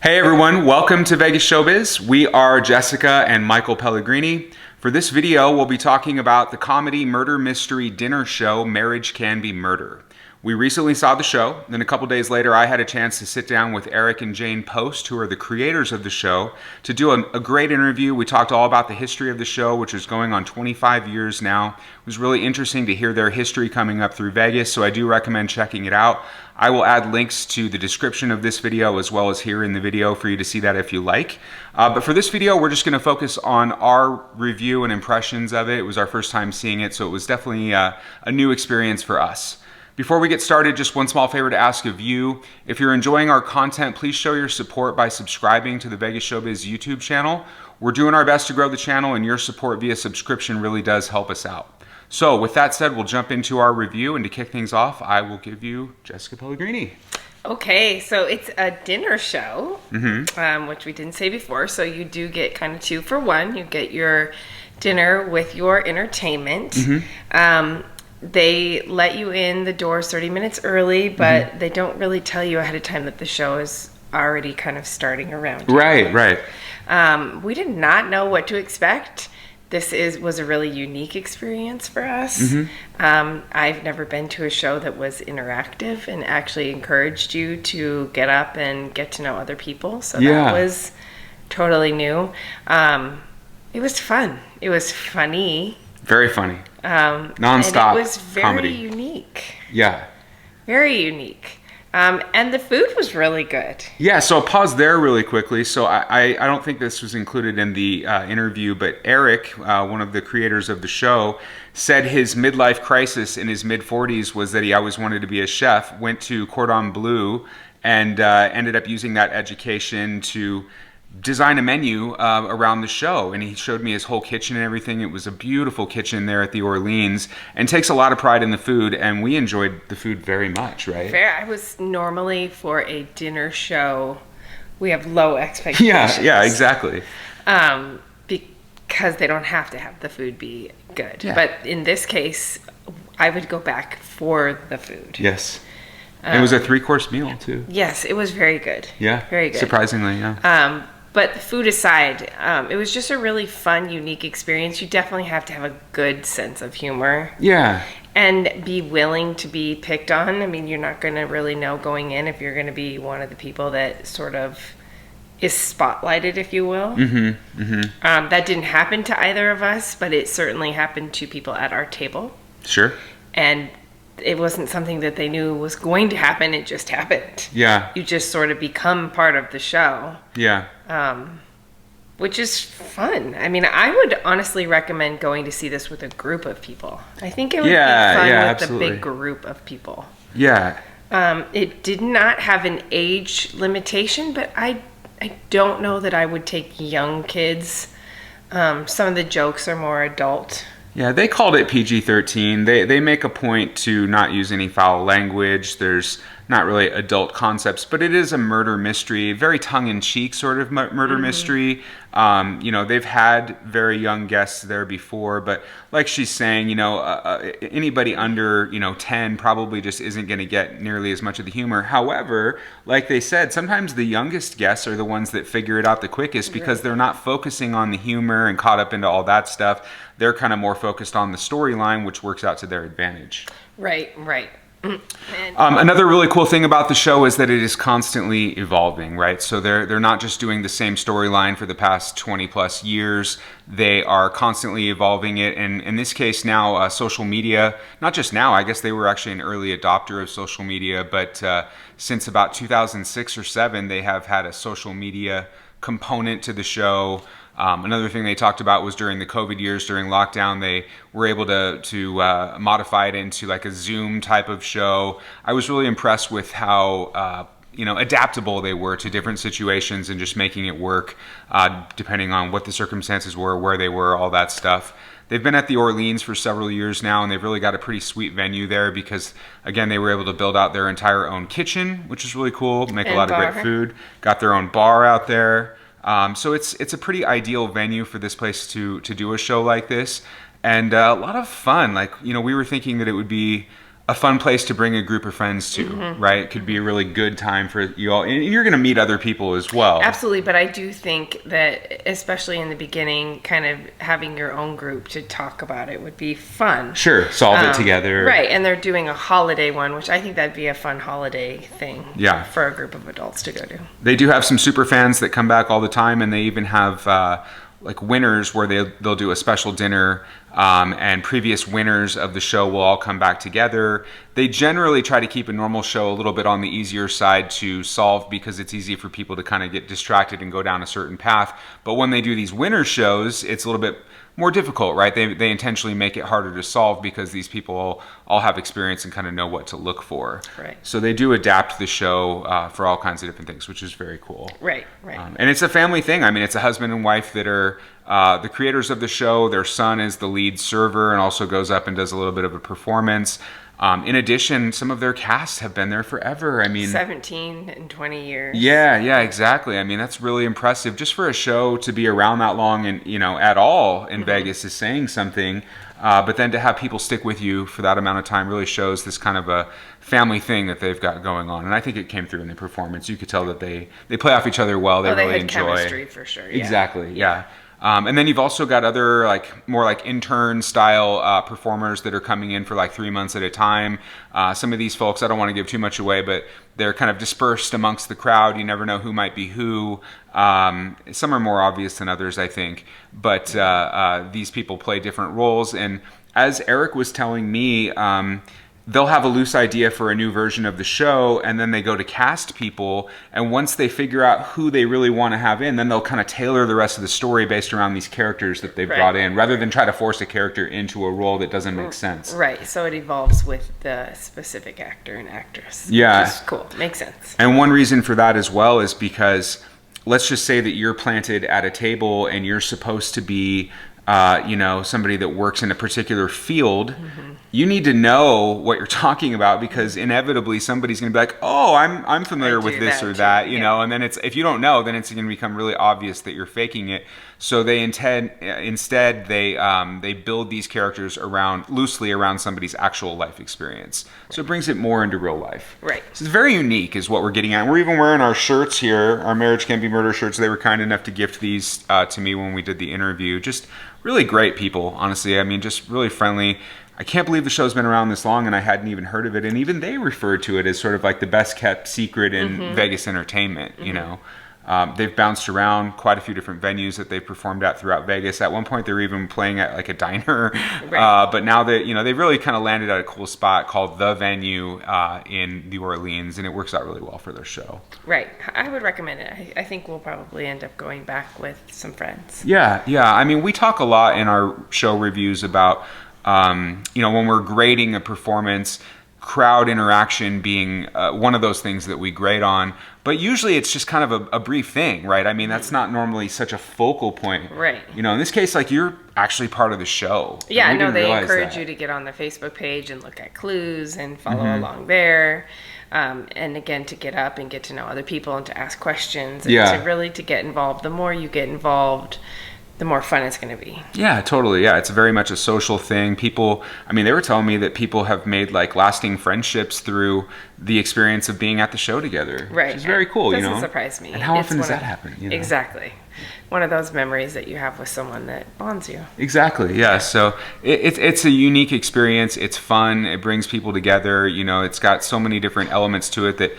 Hey everyone, welcome to Vegas Showbiz. We are Jessica and Michael Pellegrini. For this video, we'll be talking about the comedy murder mystery dinner show, Marriage Can Be Murder. We recently saw the show, then a couple days later I had a chance to sit down with Eric and Jane Post, who are the creators of the show, to do a great interview. We talked all about the history of the show, which is going on 25 years now. It was really interesting to hear their history coming up through Vegas, so I do recommend checking it out. I will add links to the description of this video as well as here in the video for you to see that if you like. But for this video, we're just going to focus on our review and impressions of it. It was our first time seeing it, so it was definitely a new experience for us. Before we get started, just one small favor to ask of you. If you're enjoying our content, please show your support by subscribing to the Vegas Showbiz YouTube channel. We're doing our best to grow the channel, and your support via subscription really does help us out. So with that said, we'll jump into our review, and to kick things off, I will give you Jessica Pellegrini. Okay, so it's a dinner show, which we didn't say before, so you do get kind of 2 for 1. You get your dinner with your entertainment. They let you in the doors 30 minutes early, but they don't really tell you ahead of time that the show is already kind of starting around. Right. We did not know what to expect. This was a really unique experience for us. I've never been to a show that was interactive and actually encouraged you to get up and get to know other people. So that was totally new. It was fun. It was funny. Very funny. Non-stop and it was very comedy. Unique. Yeah. Very unique. And the food was really good. Yeah, so I'll pause there really quickly. So I don't think this was included in the interview, but Eric, one of the creators of the show, said his midlife crisis in his mid-40s was that he always wanted to be a chef, went to Cordon Bleu, and ended up using that education to design a menu around the show, and he showed me his whole kitchen and everything. It was a beautiful kitchen there at the Orleans, and takes a lot of pride in the food, and we enjoyed the food very much, right? Fair. I was normally, for a dinner show, we have low expectations. Yeah, exactly. Because they don't have to have the food be good. Yeah. But in this case, I would go back for the food. Yes. It was a 3-course meal too. Yes, it was very good. Yeah. Very good. Surprisingly, yeah. But the food aside, it was just a really fun, unique experience. You definitely have to have a good sense of humor. Yeah. And be willing to be picked on. I mean, you're not going to really know going in if you're going to be one of the people that sort of is spotlighted, if you will. That didn't happen to either of us, but it certainly happened to people at our table. Sure. And it wasn't something that they knew was going to happen. It just happened. Yeah. You just sort of become part of the show. Yeah. Which is fun. I mean, I would honestly recommend going to see this with a group of people. I think it would be fun with absolutely. a big group of people. Yeah. It did not have an age limitation, but I don't know that I would take young kids. Some of the jokes are more adult. Yeah, they called it PG-13. They make a point to not use any foul language. There's not really adult concepts, but it is a murder mystery, very tongue-in-cheek sort of murder mystery. You know, they've had very young guests there before, but like she's saying, you know, anybody under, 10 probably just isn't going to get nearly as much of the humor. However, like they said, sometimes the youngest guests are the ones that figure it out the quickest because they're not focusing on the humor and caught up into all that stuff. They're kind of more focused on the storyline, which works out to their advantage. Right. Another really cool thing about the show is that it is constantly evolving, right? So they're not just doing the same storyline for the past 20 plus years. They are constantly evolving it, and in this case now, social media, not just now, I guess they were actually an early adopter of social media, but since about 2006 or 7, they have had a social media component to the show. Another thing they talked about was during the COVID years, during lockdown, they were able to modify it into like a Zoom type of show. I was really impressed with how adaptable they were to different situations and just making it work depending on what the circumstances were, where they were, all that stuff. They've been at the Orleans for several years now, and they've really got a pretty sweet venue there because, again, they were able to build out their entire own kitchen, which is really cool, make a lot of great food. Got their own bar out there. So it's a pretty ideal venue for this place to do a show like this, and a lot of fun. Like, we were thinking that it would be a fun place to bring a group of friends to, right? It could be a really good time for you all. And you're going to meet other people as well. Absolutely, but I do think that, especially in the beginning, kind of having your own group to talk about it would be fun. Sure, solve it together. Right, and they're doing a holiday one, which I think that'd be a fun holiday thing for a group of adults to go to. They do have some super fans that come back all the time, and they even have like winners where they'll do a special dinner, and previous winners of the show will all come back together. They generally try to keep a normal show a little bit on the easier side to solve because it's easy for people to kind of get distracted and go down a certain path. But when they do these winner shows, it's a little bit more difficult, right? They intentionally make it harder to solve because these people all have experience and kind of know what to look for. Right. So they do adapt the show for all kinds of different things, which is very cool. Right. And it's a family thing. I mean, it's a husband and wife that are the creators of the show. Their son is the lead server and also goes up and does a little bit of a performance. In addition, some of their casts have been there forever. I mean, 17 and 20 years. Yeah, exactly. I mean, that's really impressive. Just for a show to be around that long and, at all in Vegas is saying something. But then to have people stick with you for that amount of time really shows this kind of a family thing that they've got going on. And I think it came through in the performance. You could tell that they play off each other well. They really had enjoy. Chemistry for sure. Exactly. Yeah. And then you've also got other more like intern style performers that are coming in for like 3 months at a time. Some of these folks, I don't want to give too much away, but they're kind of dispersed amongst the crowd. You never know who might be who. Some are more obvious than others, I think. But these people play different roles. And as Eric was telling me, they'll have a loose idea for a new version of the show, and then they go to cast people, and once they figure out who they really want to have in, then they'll kind of tailor the rest of the story based around these characters that they've brought in, rather than try to force a character into a role that doesn't make sense. Right, so it evolves with the specific actor and actress. Yeah. Which is cool, makes sense. And one reason for that as well is because, let's just say that you're planted at a table and you're supposed to be somebody that works in a particular field. You need to know what you're talking about because inevitably somebody's going to be like, "Oh, I'm familiar with this or that," and then if you don't know, then it's going to become really obvious that you're faking it. So they instead they build these characters loosely around somebody's actual life experience. So it brings it more into real life. Right. So it's very unique is what we're getting at. And we're even wearing our shirts here, our Marriage Can Be Murder shirts. They were kind enough to gift these to me when we did the interview. Just really great people, honestly. I mean, just really friendly. I can't believe the show's been around this long and I hadn't even heard of it. And even they referred to it as sort of like the best kept secret in Vegas entertainment, They've bounced around quite a few different venues that they've performed at throughout Vegas. At one point, they were even playing at like a diner. Right. But now they've really kind of landed at a cool spot called The Venue in New Orleans, and it works out really well for their show. Right. I would recommend it. I think we'll probably end up going back with some friends. Yeah. I mean, we talk a lot in our show reviews about, when we're grading a performance, crowd interaction being one of those things that we grade on. But usually it's just kind of a brief thing, right? I mean, that's not normally such a focal point. Right. In this case, like, you're actually part of the show. Yeah, no, they encourage you to get on the Facebook page and look at clues and follow along there. And again, to get up and get to know other people and to ask questions and to get involved. The more you get involved, the more fun it's going to be. Yeah, totally. Yeah, it's very much a social thing. People, I mean, they were telling me that people have made like lasting friendships through the experience of being at the show together. Right. Which is very cool, Doesn't surprise me. And how often does that happen? Exactly. One of those memories that you have with someone that bonds you. Exactly, yeah. So it's a unique experience. It's fun. It brings people together. It's got so many different elements to it that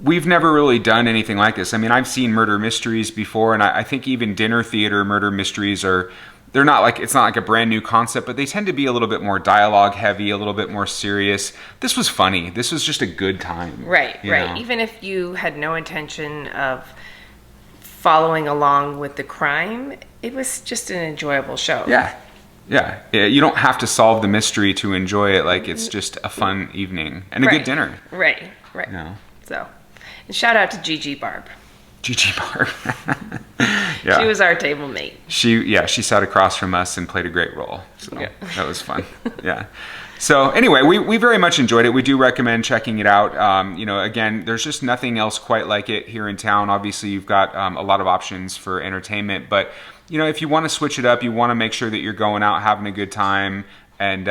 we've never really done anything like this. I mean, I've seen murder mysteries before, and I think even dinner theater murder mysteries it's not like a brand new concept, but they tend to be a little bit more dialogue heavy, a little bit more serious. This was funny. This was just a good time. Right. Even if you had no intention of following along with the crime, it was just an enjoyable show. Yeah. You don't have to solve the mystery to enjoy it. Like, it's just a fun evening and a good dinner. Right. So, and shout out to Gigi Barb. Gigi Barb. She was our table mate. She sat across from us and played a great role. So that was fun. Yeah. So anyway, we very much enjoyed it. We do recommend checking it out. Again, there's just nothing else quite like it here in town. Obviously, you've got a lot of options for entertainment, but if you want to switch it up, you want to make sure that you're going out having a good time and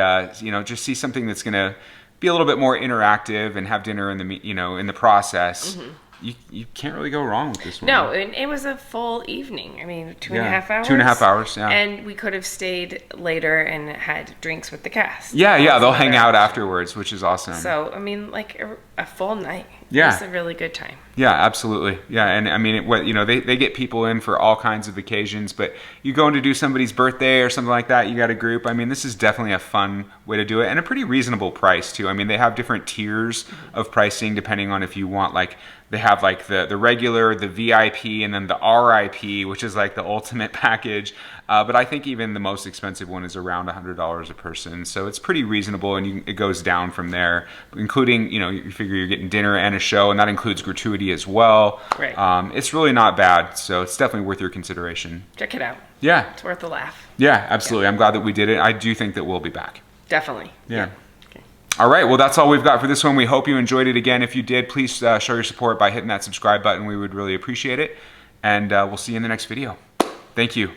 just see something that's going to be a little bit more interactive and have dinner in the process, you can't really go wrong with this one. No, and it was a full evening. I mean, 2.5 hours. 2.5 hours, yeah. And we could have stayed later and had drinks with the cast. Yeah, they'll hang out afterwards, which is awesome. So, I mean, like a full night. Yeah. It was a really good time. Yeah, absolutely. Yeah, and I mean, they get people in for all kinds of occasions, but you go in to do somebody's birthday or something like that, you got a group. I mean, this is definitely a fun way to do it, and a pretty reasonable price too. I mean, they have different tiers of pricing depending on if you want, like, they have like the regular, the VIP, and then the RIP, which is like the ultimate package. But I think even the most expensive one is around $100 a person. So it's pretty reasonable, and it goes down from there, including, you figure you're getting dinner and a show, and that includes gratuity as well. Right. It's really not bad. So it's definitely worth your consideration. Check it out. Yeah. It's worth a laugh. Yeah, absolutely. Yeah. I'm glad that we did it. I do think that we'll be back. Definitely. Yeah. All right, well, that's all we've got for this one. We hope you enjoyed it. Again, if you did, please show your support by hitting that subscribe button. We would really appreciate it. And we'll see you in the next video. Thank you.